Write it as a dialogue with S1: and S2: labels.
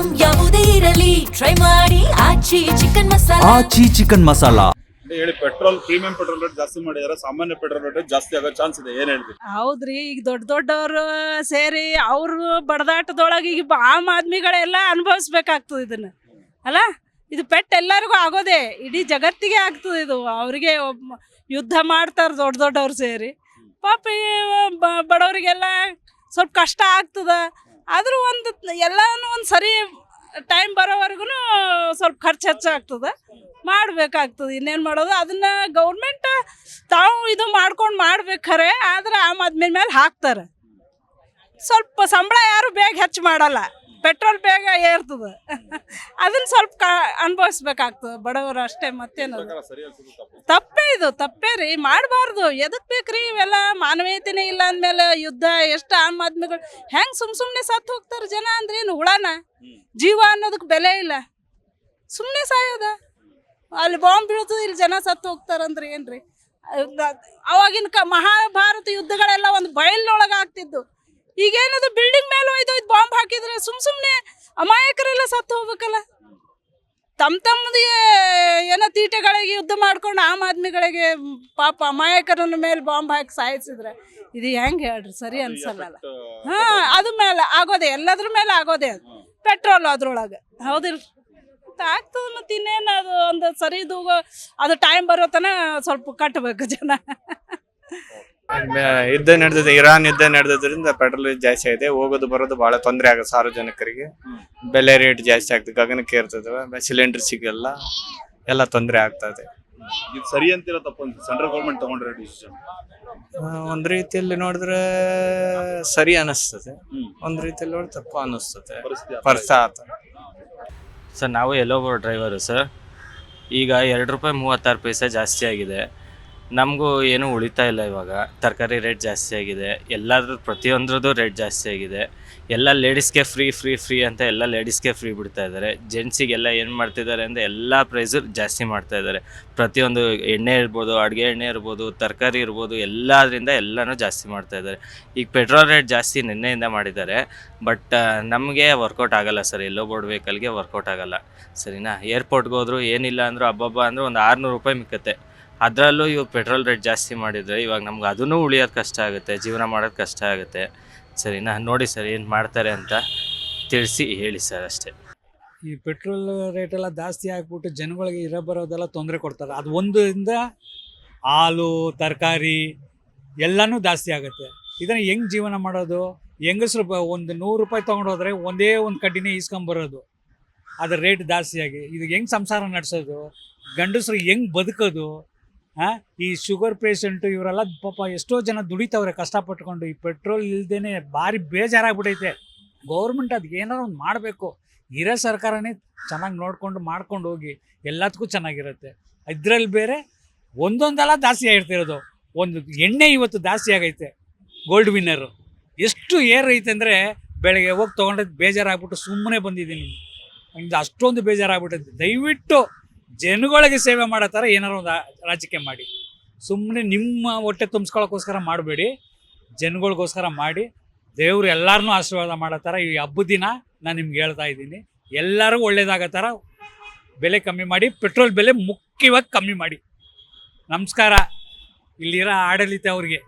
S1: Item ಯಾವುದೇ ಇರಲಿ try ಮಾಡಿ ಆಚಿ ಚಿಕನ್ ಮಸಾಲಾ.
S2: ಆಚಿ ಚಿಕನ್ ಮಸಾಲಾ
S3: ಹೇಳಿ. ಪೆಟ್ರೋಲ್ ಪ್ರೀಮಿಯಂ ಪೆಟ್ರೋಲ್ ರೇಟ್ ಜಾಸ್ತಿ ಮಾಡಿದಾರೆ, ಸಾಮಾನ್ಯ ಪೆಟ್ರೋಲ್ ರೇಟ್ ಜಾಸ್ತಿ ಆಗೋ ಚಾನ್ಸ್ ಇದೆ, ಏನ್ ಹೇಳ್ತೀವಿ?
S4: ಹೌದ್ರಿ, ಈಗ ದೊಡ್ಡವರು ಸೇರಿ ಅವ್ರು ಬಡದಾಟದೊಳಗೆ ಈಗ ಆಮ್ ಆದ್ಮಿಗಳೆಲ್ಲ ಅನುಭವಿಸ್ಬೇಕಾಗ್ತದೆ ಇದನ್ನ ಅಲ್ಲ. ಇದು ಪೆಟ್ಟು ಎಲ್ಲರಿಗೂ ಆಗೋದೇ, ಇಡೀ ಜಗತ್ತಿಗೆ ಆಗ್ತದೆ ಇದು. ಅವರಿಗೆ ಯುದ್ಧ ಮಾಡ್ತಾರೆ ದೊಡ್ಡವ್ರು ಸೇರಿ. ಪಾಪ ಬಡವರಿಗೆಲ್ಲ ಸ್ವಲ್ಪ ಕಷ್ಟ ಆಗ್ತದ. ಆದರೂ ಎಲ್ಲನೂ ಒಂದು ಸರಿ ಟೈಮ್ ಬರೋವರೆಗೂ ಸ್ವಲ್ಪ ಖರ್ಚು ಹೆಚ್ಚಾಗ್ತದೆ, ಮಾಡಬೇಕಾಗ್ತದೆ. ಇನ್ನೇನು ಮಾಡೋದು, ಅದನ್ನು ಗೌರ್ಮೆಂಟ್ ತಾವು ಇದು ಮಾಡ್ಕೊಂಡು ಮಾಡ್ಬೇಕಾರೆ. ಆದರೆ ಆಮ್ ಆದ್ಮಿ ಮೇಲೆ ಹಾಕ್ತಾರೆ. ಸ್ವಲ್ಪ ಸಂಬಳ ಯಾರು ಬೇಗ ಹೆಚ್ಚು ಮಾಡಲ್ಲ, ಪೆಟ್ರೋಲ್ ಬೇಗ ಏರ್ತದೆ. ಅದನ್ನು ಸ್ವಲ್ಪ ಅನುಭವಿಸ್ಬೇಕಾಗ್ತದೆ ಬಡವರು ಅಷ್ಟೇ, ಮತ್ತೇನದು. ತಪ್ಪೇ ಇದು, ತಪ್ಪೇ ರೀ, ಮಾಡಬಾರ್ದು. ಎದಕ್ಕೆ ಬೇಕ್ರಿ ಇವೆಲ್ಲ? ಮಾನವೀಯತೆನೇ ಇಲ್ಲ ಅಂದಮೇಲೆ ಯುದ್ಧ ಎಷ್ಟು ಆಮ್ ಆದ್ಮಿಗಳು ಹೆಂಗೆ ಸುಮ್ಮನೆ ಸತ್ತು ಹೋಗ್ತಾರೆ ಜನ ಅಂದ್ರೇನು? ಹುಳನ ಜೀವ ಅನ್ನೋದಕ್ಕೆ ಬೆಲೆ ಇಲ್ಲ, ಸುಮ್ಮನೆ ಸಾಯೋದ. ಅಲ್ಲಿ ಬಾಂಬ್ ಬೀಳ್ತದೆ, ಇಲ್ಲಿ ಜನ ಸತ್ತು ಹೋಗ್ತಾರಂದ್ರೆ ಏನ್ರಿ? ಅವಾಗಿನ ಮಹಾಭಾರತ ಯುದ್ಧಗಳೆಲ್ಲ ಒಂದು ಬಯಲಿನೊಳಗೆ ಆಗ್ತಿದ್ದು. ಈಗೇನದು ಬಿಲ್ಡಿಂಗ್ ಮೇಲೆ ಒಯ್ದು ಬಾಂಬ್ ಹಾಕಿದ್ರೆ ಸುಮ್ಮನೆ ಅಮಾಯಕರೆಲ್ಲ ಸತ್ತು ಹೋಗ್ಬೇಕಲ್ಲ. ತಮ್ಮದೇ ಏನೋ ತೀಟೆಗಳಿಗೆ ಯುದ್ಧ ಮಾಡ್ಕೊಂಡು ಆಮ್ ಆದ್ಮಿಗಳಿಗೆ ಪಾಪ ಅಮಾಯಕರನ್ನ ಮೇಲೆ ಬಾಂಬ್ ಹಾಕಿ ಸಾಯಿಸಿದ್ರೆ ಇದು ಹೆಂಗೆ ಹೇಳ್ರಿ? ಸರಿ ಅನ್ಸಲ್ಲ. ಅದ್ರ ಮೇಲೆ ಆಗೋದೆ, ಎಲ್ಲದ್ರ ಮೇಲೆ ಆಗೋದೆ. ಅದು ಪೆಟ್ರೋಲ್ ಅದ್ರೊಳಗೆ ಹೌದಿಲ್ಲ ಆಗ್ತದೆ. ಮತ್ತು ಇನ್ನೇನು ಅದು ಒಂದು ಸರಿದು ಅದು ಟೈಮ್ ಬರೋ ತನಕ ಸ್ವಲ್ಪ ಕಟ್ಟಬೇಕು ಜನ.
S5: ಯುದ್ಧ ನಡೆದಿದೆ, ಇರಾನ್ ಯುದ್ಧ ನಡೆದ್ರಿಂದ ಪೆಟ್ರೋಲ್ ಜಾಸ್ತಿ ಆಗಿದೆ. ಹೋಗೋದು ಬರೋದು ಬಹಳ ತೊಂದರೆ ಆಗುತ್ತೆ ಸಾರ್ವಜನಿಕರಿಗೆ. ಬೆಲೆ ರೇಟ್ ಜಾಸ್ತಿ ಆಗ್ತದೆ, ಗಗನಕ್ಕೆ ಇರ್ತದೆ. ಸಿಲಿಂಡರ್ ಸಿಗಲ್ಲ, ಎಲ್ಲ ತೊಂದರೆ ಆಗ್ತದೆ.
S3: ಇದು ಸರಿ ಅಂತೀರ ತಪ್ಪು ಅಂತ ಸೆಂಟ್ರಲ್ ಗೌರ್ಮೆಂಟ್ ತಗೊಂಡ್ರೆ ಡಿಸಿಷನ್?
S5: ಒಂದ್ ರೀತಿಯಲ್ಲಿ ನೋಡಿದ್ರೆ ಸರಿ ಅನಿಸ್ತದೆ, ಒಂದ್ ರೀತಿಯಲ್ಲಿ ನೋಡಿದ್ರೆ ತಪ್ಪು ಅನಿಸ್ತದೆ. ಪರಿಸ್ಥಿತಿ
S6: ಸರ್, ನಾವು ಎಲ್ಲೋ ಡ್ರೈವರು ಸರ್. ಈಗ ₹2.36 ಜಾಸ್ತಿ ಆಗಿದೆ. ನಮಗೂ ಏನೂ ಉಳಿತಾ ಇಲ್ಲ. ಇವಾಗ ತರಕಾರಿ ರೇಟ್ ಜಾಸ್ತಿ ಆಗಿದೆ, ಎಲ್ಲಾದ್ರೂ ಪ್ರತಿಯೊಂದ್ರದ್ದು ರೇಟ್ ಜಾಸ್ತಿ ಆಗಿದೆ. ಎಲ್ಲ ಲೇಡೀಸ್ಗೆ ಫ್ರೀ ಅಂತ ಎಲ್ಲ ಲೇಡೀಸ್ಗೆ ಫ್ರೀ ಬಿಡ್ತಾ ಇದ್ದಾರೆ. ಜೆಂಟ್ಸಿಗೆಲ್ಲ ಏನು ಮಾಡ್ತಿದ್ದಾರೆ ಅಂದರೆ ಎಲ್ಲ ಪ್ರೈಸು ಜಾಸ್ತಿ ಮಾಡ್ತಾ ಇದ್ದಾರೆ. ಪ್ರತಿಯೊಂದು ಎಣ್ಣೆ ಇರ್ಬೋದು, ಅಡುಗೆ ಎಣ್ಣೆ ಇರ್ಬೋದು, ತರಕಾರಿ ಇರ್ಬೋದು, ಎಲ್ಲದರಿಂದ ಎಲ್ಲನೂ ಜಾಸ್ತಿ ಮಾಡ್ತಾ ಇದ್ದಾರೆ. ಈಗ ಪೆಟ್ರೋಲ್ ರೇಟ್ ಜಾಸ್ತಿ ನಿನ್ನೆಯಿಂದ ಮಾಡಿದ್ದಾರೆ. ಬಟ್ ನಮಗೆ ವರ್ಕೌಟ್ ಆಗೋಲ್ಲ ಸರ್. ಎಲ್ಲೋ ಬೋರ್ಡ್ ವೆಹಿಕಲ್ಗೆ ವರ್ಕೌಟ್ ಆಗೋಲ್ಲ, ಸರಿನಾ? ಏರ್ಪೋರ್ಟ್ಗೆ ಹೋದ್ರು ಏನಿಲ್ಲ ಅಂದರೂ ಹಬ್ಬ ಅಂದರೆ ಒಂದು ₹600 ಮಿಕ್ಕತ್ತೆ. ಅದರಲ್ಲೂ ಇವು ಪೆಟ್ರೋಲ್ ರೇಟ್ ಜಾಸ್ತಿ ಮಾಡಿದರೆ ಇವಾಗ ನಮ್ಗೆ ಅದನ್ನು ಉಳಿಯೋದು ಕಷ್ಟ ಆಗುತ್ತೆ, ಜೀವನ ಮಾಡೋದು ಕಷ್ಟ ಆಗುತ್ತೆ, ಸರಿನಾ? ನೋಡಿ ಸರ್ ಏನು ಮಾಡ್ತಾರೆ ಅಂತ ತಿಳಿಸಿ ಹೇಳಿ ಸರ್ ಅಷ್ಟೇ.
S7: ಈ ಪೆಟ್ರೋಲ್ ರೇಟೆಲ್ಲ ಜಾಸ್ತಿ ಆಗಿಬಿಟ್ಟು ಜನಗಳಿಗೆ ಬರೋದೆಲ್ಲ ತೊಂದರೆ ಕೊಡ್ತಾರೆ. ಅದು ಒಂದರಿಂದ ಹಾಲು ತರಕಾರಿ ಎಲ್ಲನೂ ಜಾಸ್ತಿ ಆಗುತ್ತೆ. ಇದನ್ನು ಹೆಂಗೆ ಜೀವನ ಮಾಡೋದು? ಹೆಂಗಸ್ರು ಒಂದು ₹100 ತೊಗೊಂಡೋದ್ರೆ ಒಂದೇ ಒಂದು ಕಡ್ಡಿನೇ ಈಸ್ಕೊಂಬರೋದು. ಅದ್ರ ರೇಟ್ ಜಾಸ್ತಿಯಾಗಿ ಇದು ಹೆಂಗೆ ಸಂಸಾರ ನಡೆಸೋದು? ಗಂಡಸರು ಹೆಂಗೆ ಬದುಕೋದು? ಈ ಶುಗರ್ ಪೇಷಂಟು ಇವರೆಲ್ಲ ಪಾಪ ಎಷ್ಟೋ ಜನ ದುಡಿತವ್ರೆ ಕಷ್ಟಪಟ್ಕೊಂಡು. ಈ ಪೆಟ್ರೋಲ್ ಇಲ್ದೇ ಭಾರಿ ಬೇಜಾರಾಗ್ಬಿಟ್ಟೈತೆ. ಗೌರ್ಮೆಂಟ್ ಅದಕ್ಕೆ ಏನಾರು ಒಂದು ಮಾಡಬೇಕು. ಇರೋ ಸರ್ಕಾರನೇ ಚೆನ್ನಾಗಿ ಮಾಡ್ಕೊಂಡು ಹೋಗಿ ಎಲ್ಲದಕ್ಕೂ ಚೆನ್ನಾಗಿರುತ್ತೆ. ಇದರಲ್ಲಿ ಬೇರೆ ಒಂದೊಂದೆಲ್ಲ ಜಾಸ್ತಿ ಆಗಿರ್ತಿರೋದು. ಒಂದು ಎಣ್ಣೆ ಇವತ್ತು ಜಾಸ್ತಿ ಆಗೈತೆ. ಗೋಲ್ಡ್ ವಿನ್ನರು ಎಷ್ಟು ಐತೆ ಅಂದರೆ ಬೆಳಗ್ಗೆ ಹೋಗಿ ತೊಗೊಂಡದ್ದು ಬೇಜಾರಾಗ್ಬಿಟ್ಟು ಸುಮ್ಮನೆ ಬಂದಿದ್ದೀನಿ. ಇದು ಅಷ್ಟೊಂದು ಬೇಜಾರಾಗ್ಬಿಟ್ಟೈತೆ. ದಯವಿಟ್ಟು ಜನಗಳಿಗೆ ಸೇವೆ ಮಾಡೋ ಥರ ಏನಾರು ಒಂದು ರಾಜಕೀಯ ಮಾಡಿ. ಸುಮ್ಮನೆ ನಿಮ್ಮ ಹೊಟ್ಟೆ ತುಂಬಿಸ್ಕೊಳ್ಳೋಕ್ಕೋಸ್ಕರ ಮಾಡಬೇಡಿ, ಜನಗಳಿಗೋಸ್ಕರ ಮಾಡಿ. ದೇವರು ಎಲ್ಲರನ್ನೂ ಆಶೀರ್ವಾದ ಮಾಡೋ ಥರ ಈ ಹಬ್ಬದ ದಿನ ನಾನು ನಿಮ್ಗೆ ಹೇಳ್ತಾ ಇದ್ದೀನಿ. ಎಲ್ಲರಿಗೂ ಒಳ್ಳೇದಾಗೋ ಥರ ಬೆಲೆ ಕಮ್ಮಿ ಮಾಡಿ, ಪೆಟ್ರೋಲ್ ಬೆಲೆ ಮುಖ್ಯವಾಗಿ ಕಮ್ಮಿ ಮಾಡಿ. ನಮಸ್ಕಾರ ಇಲ್ಲಿರೋ ಆಡಳಿತ ಅವ್ರಿಗೆ.